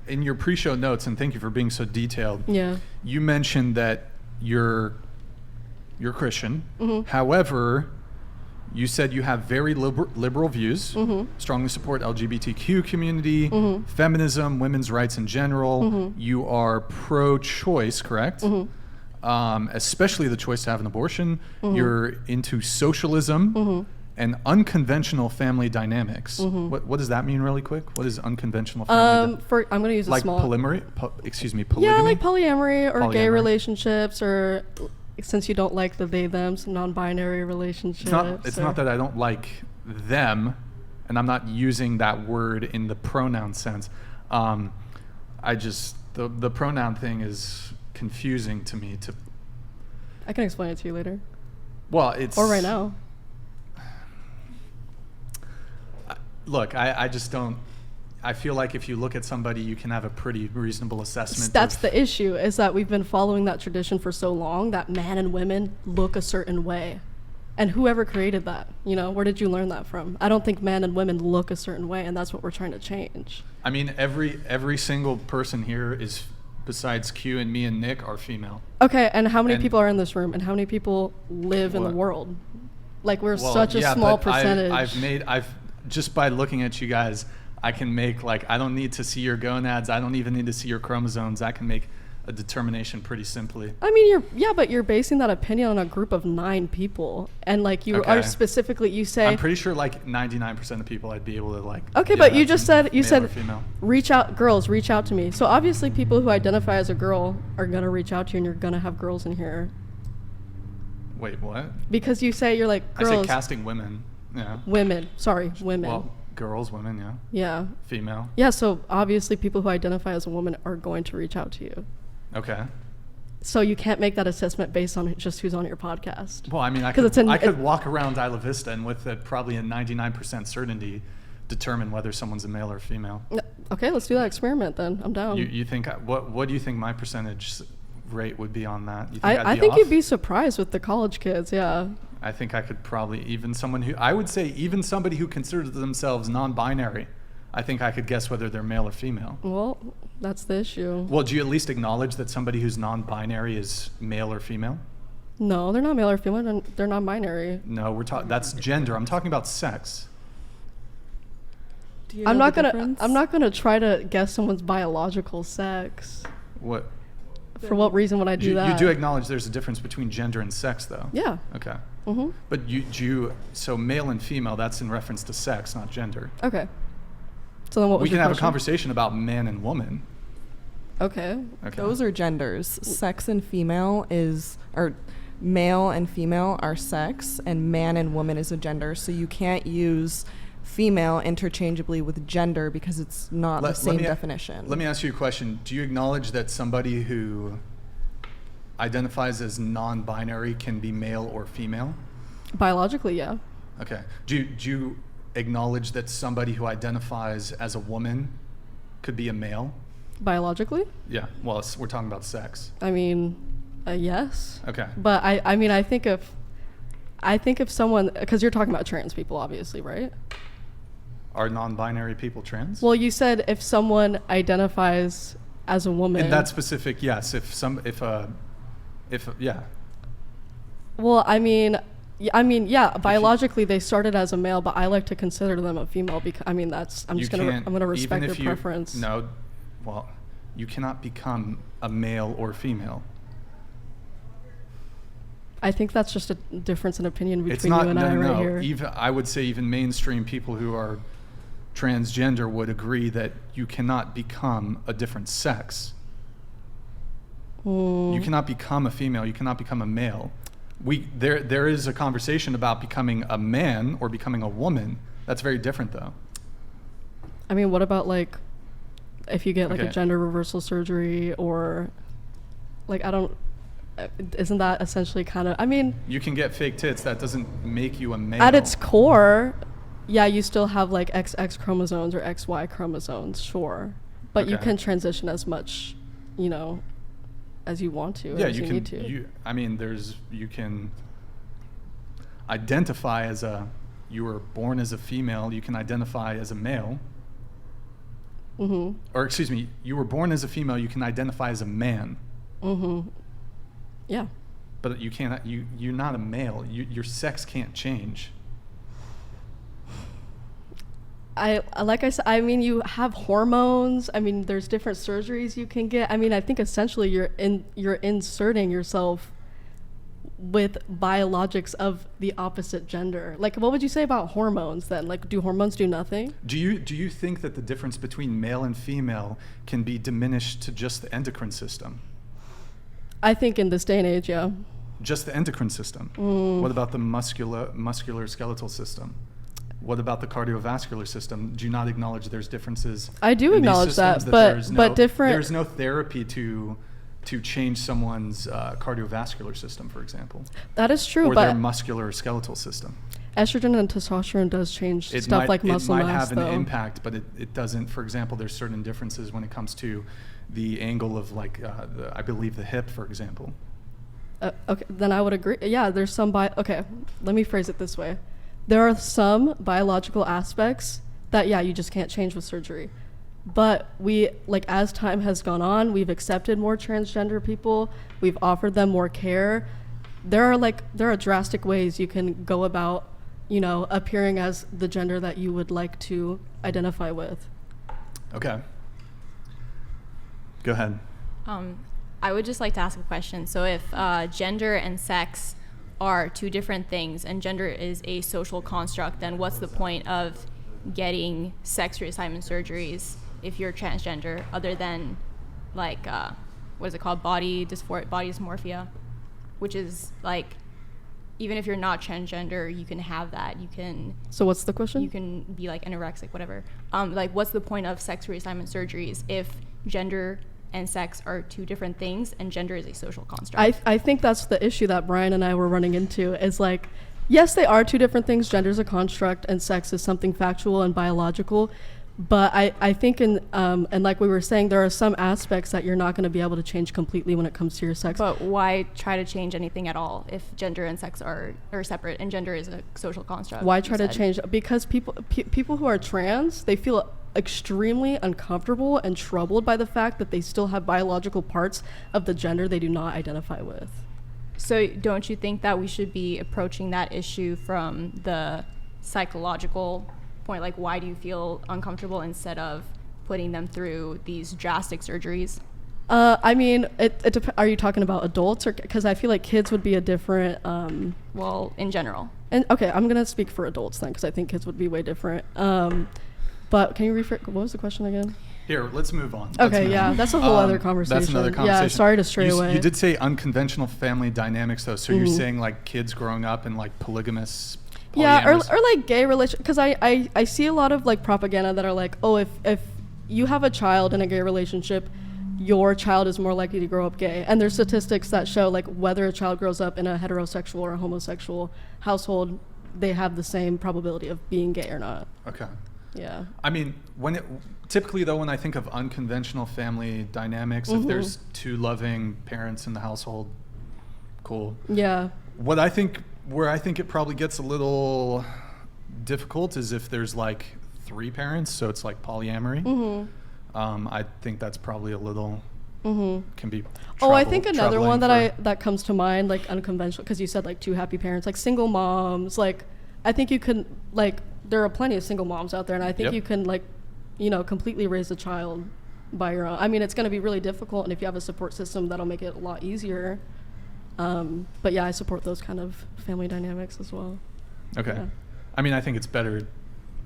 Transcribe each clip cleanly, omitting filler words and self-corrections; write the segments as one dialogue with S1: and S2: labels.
S1: in your pre-show notes, and thank you for being so detailed.
S2: Yeah.
S1: You mentioned that you're Christian.
S2: Mm-hmm.
S1: However, you said you have very liberal views, strongly support LGBTQ community, feminism, women's rights in general. You are pro-choice, correct? Especially the choice to have an abortion. You're into socialism and unconventional family dynamics. What does that mean, really quick? What is unconventional family?
S2: I'm going to use a
S1: like
S2: small...
S1: polygamy?
S2: Yeah, like polyamory or gay
S1: Polyamory.
S2: relationships, or since you don't like the they-thems, non-binary relationships.
S1: It's not that I don't like them, and I'm not using that word in the pronoun sense. I just, the pronoun thing is confusing to me.
S2: I can explain it to you later.
S1: Well, it's...
S2: Or right now.
S1: Look, I just don't... I feel like if you look at somebody, you can have a pretty reasonable assessment.
S2: That's the issue, is that we've been following that tradition for so long that man and women look a certain way. And whoever created that, where did you learn that from? I don't think men and women look a certain way, and that's what we're trying to change.
S1: I mean, every single person here is, besides Q and me and Nick, are female.
S2: Okay, and how many people are in this room, and how many people live in the world? Like, we're such a small percentage.
S1: I've just by looking at you guys, I can make, I don't need to see your gonads. I don't even need to see your chromosomes. I can make a determination pretty simply.
S2: I mean, but you're basing that opinion on a group of 9 people. And, are specifically, you say...
S1: I'm pretty sure, 99% of people I'd be able to,
S2: Okay, but you just said,
S1: female.
S2: reach out to me. So, obviously, people who identify as a girl are going to reach out to you, and you're going to have girls in here.
S1: Wait, what?
S2: Because you say you're like, girls...
S1: I say casting women, yeah.
S2: Women.
S1: Well, girls, women, yeah.
S2: Yeah.
S1: Female.
S2: Yeah, so obviously people who identify as a woman are going to reach out to you.
S1: Okay.
S2: So you can't make that assessment based on just who's on your podcast.
S1: Well, I mean, I could walk around Isla Vista and with probably a 99% certainty determine whether someone's a male or female.
S2: Okay, let's do that experiment then. I'm down.
S1: You think, what do you think my percentage rate would be on that? You think
S2: I think you'd be surprised with the college kids, yeah.
S1: I think I could probably, even somebody who considers themselves non-binary, I think I could guess whether they're male or female.
S2: Well, that's the issue.
S1: Well, do you at least acknowledge that somebody who's non-binary is male or female?
S2: No, they're not male or female, they're non-binary.
S1: No, that's gender. I'm talking about sex.
S2: I'm not gonna try to guess someone's biological sex.
S1: What?
S2: For what reason would I do that?
S1: You do acknowledge there's a difference between gender and sex, though?
S2: Yeah.
S1: Okay. Mm-hmm. But so male and female, that's in reference to sex, not gender.
S2: Okay. So then what was
S1: we can
S2: your
S1: have
S2: question?
S1: a conversation about man and woman.
S2: Okay.
S3: Those are genders. Sex and female or male and female are sex, and man and woman is a gender. So you can't use female interchangeably with gender because it's not the same definition.
S1: Let me ask you a question. Do you acknowledge that somebody who identifies as non-binary can be male or female?
S2: Biologically, yeah.
S1: Okay. Do you acknowledge that somebody who identifies as a woman could be a male?
S2: Biologically?
S1: Yeah. Well, we're talking about sex.
S2: I mean, yes.
S1: Okay.
S2: But I mean, I think if someone, because you're talking about trans people, obviously, right?
S1: Are non-binary people trans?
S2: Well, you said if someone identifies as a woman.
S1: In that specific, yes. Yeah.
S2: Well, I mean, yeah. Biologically, they started as a male, but I like to consider them a female because I'm gonna respect their preference.
S1: No, well, you cannot become a male or female.
S2: I think that's just a difference in opinion between you and I right here.
S1: Even I would say even mainstream people who are transgender would agree that you cannot become a different sex. You cannot become a female. You cannot become a male. There is a conversation about becoming a man or becoming a woman. That's very different, though.
S2: I mean, what about if you get a gender reversal surgery or isn't that essentially kind of, I mean... You
S1: can get fake tits. That doesn't make you a male.
S2: At its core, yeah, you still have XX chromosomes or XY chromosomes, sure. But you can transition as much, as you want to.
S1: Yeah,
S2: as you
S1: can.
S2: Need to.
S1: You can identify as you were born as a female. You can identify as a male. or excuse me, you were born as a female, you can identify as a man.
S2: Yeah.
S1: But you can't. You're not a male. Your sex can't change.
S2: Like I said, I mean, you have hormones. I mean, there's different surgeries you can get. I mean, I think essentially you're inserting yourself with biologics of the opposite gender. Like, what would you say about hormones then? Like, do hormones do nothing?
S1: Do you think that the difference between male and female can be diminished to just the endocrine system?
S2: I think in this day and age, yeah.
S1: Just the endocrine system. What about the muscular skeletal system? What about the cardiovascular system? Do you not acknowledge there's differences?
S2: I do
S1: in these
S2: acknowledge
S1: systems,
S2: that, but different.
S1: There's no therapy to change someone's cardiovascular system, for example.
S2: That is true,
S1: or
S2: but
S1: their muscular skeletal system.
S2: Estrogen and testosterone does change stuff like muscle mass,
S1: It might have
S2: though.
S1: an impact, but it doesn't. For example, there's certain differences when it comes to the angle of, like, I believe the hip, for example.
S2: Okay, then I would agree. Yeah, there's some okay, let me phrase it this way. There are some biological aspects that, yeah, you just can't change with surgery. But we, like, as time has gone on, we've accepted more transgender people. We've offered them more care. There are drastic ways you can go about, appearing as the gender that you would like to identify with.
S1: Okay. Go ahead.
S4: I would just like to ask a question. So if gender and sex are two different things and gender is a social construct, then what's the point of getting sex reassignment surgeries if you're transgender, other than, like, what is it called, body dysmorphia, which is, like, even if you're not transgender, you can have that. You can.
S2: So what's the question?
S4: You can be, like, anorexic, whatever. Like, what's the point of sex reassignment surgeries if gender and sex are two different things and gender is a social construct?
S2: I think that's the issue that Brian and I were running into, is, like, yes, they are two different things. Gender is a construct and sex is something factual and biological. But I think and like we were saying, there are some aspects that you're not going to be able to change completely when it comes to your sex.
S4: But why try to change anything at all if gender and sex are separate and gender is a social construct?
S2: Why try to change? Because people who are trans, they feel extremely uncomfortable and troubled by the fact that they still have biological parts of the gender they do not identify with.
S4: So don't you think that we should be approaching that issue from the psychological point? Like, why do you feel uncomfortable, instead of putting them through these drastic surgeries?
S2: I mean, are you talking about adults, or because I feel like kids would be a different.
S4: Well, in general.
S2: And okay, I'm gonna speak for adults then, because I think kids would be way different. But can you rephrase? What was the question again?
S1: Here, let's move on.
S2: Okay, yeah, that's a whole other conversation.
S1: That's another conversation.
S2: Yeah, sorry to stray away.
S1: You did say unconventional family dynamics, though. So you're saying, like, kids growing up in, like, polygamous.
S2: Yeah, or like gay relation, because I see a lot of, like, propaganda that are like, oh, if you have a child in a gay relationship, your child is more likely to grow up gay. And there's statistics that show, like, whether a child grows up in a heterosexual or a homosexual household, they have the same probability of being gay or not.
S1: Okay.
S2: Yeah.
S1: I mean, typically, though, when I think of unconventional family dynamics, if there's two loving parents in the household, cool.
S2: Yeah.
S1: Where I think it probably gets a little difficult is if there's, like, three parents, so it's like polyamory. I think that's probably a little can be.
S2: I think another one that comes to mind, like, unconventional, because you said, like, two happy parents, like single moms. Like, I think you can, like, there are plenty of single moms out there, and I think you can, like, completely raise a child by your own. I mean, it's going to be really difficult, and if you have a support system, that'll make it a lot easier. But yeah, I support those kind of family dynamics as well.
S1: Okay.
S2: Yeah.
S1: I mean, I think it's better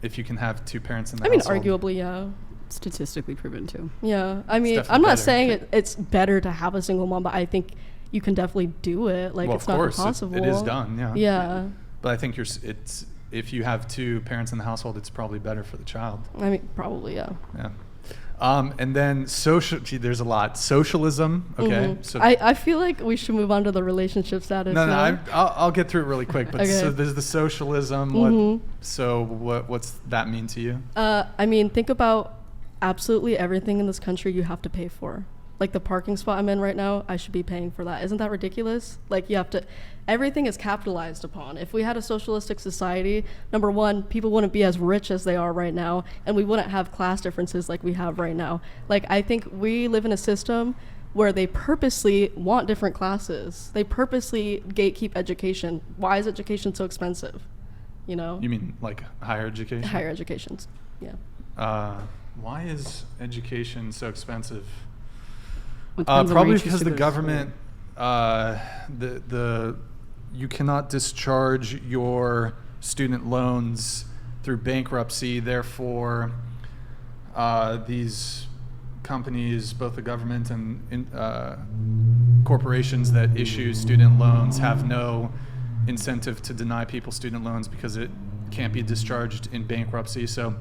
S1: if you can have two parents in the household.
S2: Arguably, yeah.
S5: Statistically proven too.
S2: Yeah. I mean, I'm not saying it's better to have a single mom, but I think you can definitely do it. Like, it's not impossible.
S1: It is done, yeah.
S2: Yeah.
S1: But I think if you have two parents in the household, it's probably better for the child.
S2: I mean, probably, yeah.
S1: Yeah. And then there's a lot. Socialism, okay. So
S2: I feel like we should move on to the relationship status.
S1: No, I'll get through it really quick. But
S2: Okay.
S1: So there's the socialism. What's that mean to you?
S2: I mean, think about absolutely everything in this country you have to pay for. like the parking spot I'm in right now, I should be paying for that. Isn't that ridiculous? Like you have to, everything is capitalized upon. If we had a socialistic society, number one, people wouldn't be as rich as they are right now, and we wouldn't have class differences like we have right now. Like I think we live in a system where they purposely want different classes. They purposely gatekeep education. Why is education so expensive? You know?
S1: You mean like higher education?
S2: Higher education's, yeah.
S1: Why is education so expensive?
S5: Well, it depends on where
S1: Probably
S5: you choose
S1: because
S5: to
S1: the
S5: go to
S1: government, you cannot discharge your student loans through bankruptcy. Therefore, these companies, both the government and corporations that issue student loans, have no incentive to deny people student loans because it can't be discharged in bankruptcy. So,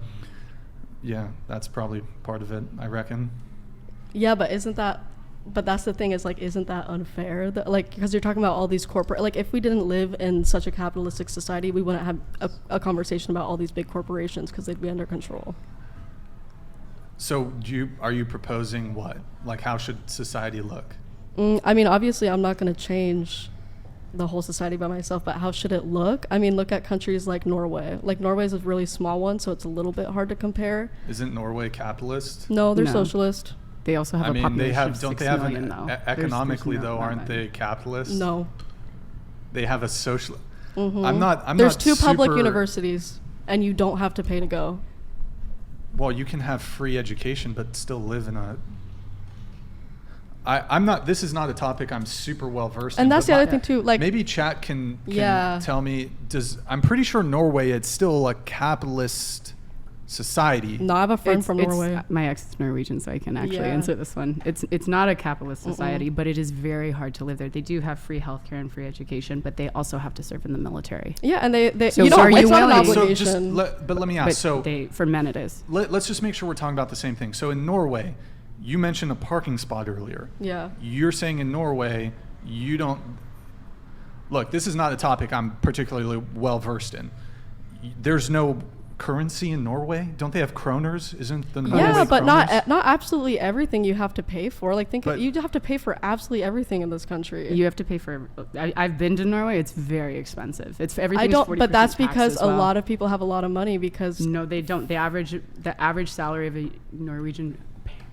S1: yeah, that's probably part of it, I reckon.
S2: Yeah, but that's the thing is, like, isn't that unfair? Like, because you're talking about all these corporate, like, if we didn't live in such a capitalistic society, we wouldn't have a conversation about all these big corporations because they'd be under control.
S1: So are you proposing what? Like, how should society look?
S2: I mean, obviously, I'm not going to change the whole society by myself, but how should it look? I mean, look at countries like Norway. Like, Norway is a really small one, so it's a little bit hard to compare.
S1: Isn't Norway capitalist?
S2: No, they're
S5: No.
S2: socialist.
S5: They also have
S1: I
S5: a
S1: mean,
S5: population
S1: they have,
S5: of
S1: don't
S5: 6
S1: they have
S5: million,
S1: an,
S5: though.
S1: economically
S5: There's
S1: though,
S5: no
S1: aren't they
S5: that.
S1: capitalist?
S2: No.
S1: They have a social,
S2: Mhm.
S1: I'm
S2: There's
S1: not
S2: two public
S1: super-
S2: universities, and you don't have to pay to go.
S1: Well, you can have free education, but still live in a, I'm not, this is not a topic I'm super well versed in.
S2: And that's
S1: but
S2: the other thing too, like,
S1: maybe chat can
S2: Yeah.
S1: tell me, I'm pretty sure Norway, it's still a capitalist society.
S2: no, I have a friend from Norway.
S5: My ex is Norwegian, so I can actually
S2: Yeah.
S5: answer this one. It's not a capitalist society, but it is very hard to live there. They do have free healthcare and free education, but they also have to serve in the military.
S2: Yeah, and they
S5: So
S2: you know,
S5: are you
S2: it's not an
S5: willing-
S1: So
S2: obligation.
S1: just, but let me ask,
S5: But
S1: so
S5: for men it is.
S1: let's just make sure we're talking about the same thing. So in Norway, you mentioned a parking spot earlier.
S2: Yeah.
S1: You're saying in Norway, you don't, look, this is not a topic I'm particularly well versed in. There's no currency in Norway? Don't they have kroners? Isn't the Norway
S2: Yeah, but
S1: kroners?
S2: not absolutely everything you have to pay for. Like,
S1: But-
S2: you have to pay for absolutely everything in this country.
S5: You have to pay for. I've been to Norway. It's very expensive. It's everything.
S2: I
S5: is
S2: don't,
S5: 40%
S2: but that's
S5: tax
S2: because
S5: as
S2: a
S5: well.
S2: lot of people have a lot of money because
S5: No, they don't. The average salary of a Norwegian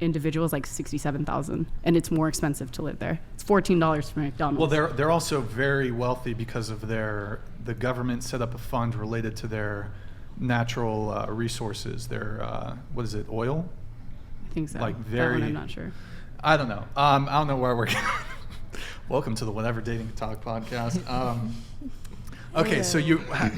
S5: individual is like 67,000, and it's more expensive to live there. It's $14 for McDonald's.
S1: Well, they're also very wealthy because of the government set up a fund related to their natural resources. Their what is it? Oil?
S5: I think so.
S1: like
S5: That
S1: very-
S5: one I'm not sure.
S1: I don't know. I don't know where we're. Welcome to the Whatever Dating Talk podcast. Okay, so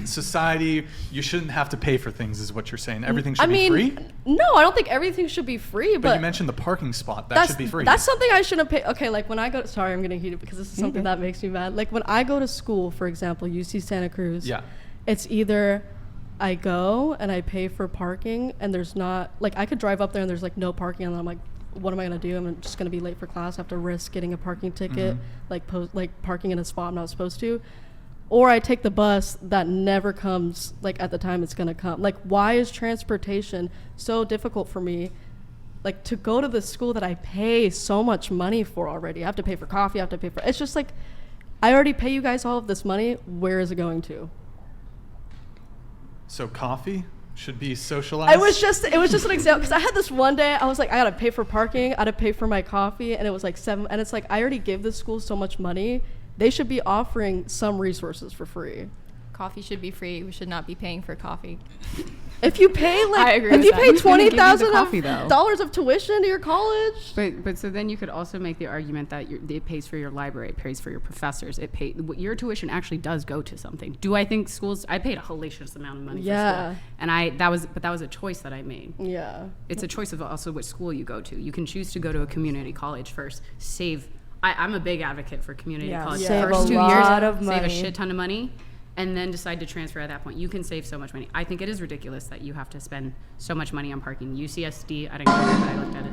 S1: society, you shouldn't have to pay for things, is what you're saying. Everything should be free.
S2: No, I don't think everything should be free.
S1: But
S2: But
S1: you mentioned the parking spot. That
S2: that's
S1: should be free.
S2: That's something I shouldn't pay. Okay, like when I go. Sorry, I'm gonna heat it because this is something that makes me mad. Like when I go to school, for example, UC Santa Cruz.
S1: Yeah.
S2: It's either I go and I pay for parking, and there's not like I could drive up there and there's like no parking, and I'm like, what am I gonna do? I'm just gonna be late for class. I have to risk getting a parking ticket, like parking in a spot I'm not supposed to. Or I take the bus that never comes like at the time it's gonna come. Like, why is transportation so difficult for me? Like, to go to the school that I pay so much money for already. I have to pay for coffee, I have to pay for, it's just like, I already pay you guys all of this money, where is it going to?
S1: So coffee should be socialized.
S2: It was just an example, because I had this one day, I was like, I gotta pay for parking, I gotta pay for my coffee, and it was like $7, and it's like, I already give this school so much money, they should be offering some resources for free.
S4: Coffee should be free. We should not be paying for coffee.
S2: If you pay
S4: I agree
S2: if
S4: with
S2: you
S4: that.
S2: pay
S5: Who's gonna give you the
S2: $20,000
S5: coffee, though?
S2: dollars of tuition to your college,
S5: But so then you could also make the argument that it pays for your library, it pays for your professors, your tuition actually does go to something. Do I think schools? I paid a hellacious amount of money for
S2: Yeah.
S5: school, and that was a choice that I made.
S2: yeah.
S5: It's a choice of also which school you go to. You can choose to go to a community college first. I'm a big advocate for community
S3: Yeah,
S5: college.
S2: save
S5: First
S2: a
S5: 2
S3: lot
S5: years,
S3: of
S5: save a
S3: money.
S5: shit ton of money, and then decide to transfer at that point. You can save so much money. I think it is ridiculous that you have to spend so much money on parking. UCSD, I didn't go there, but I looked at it.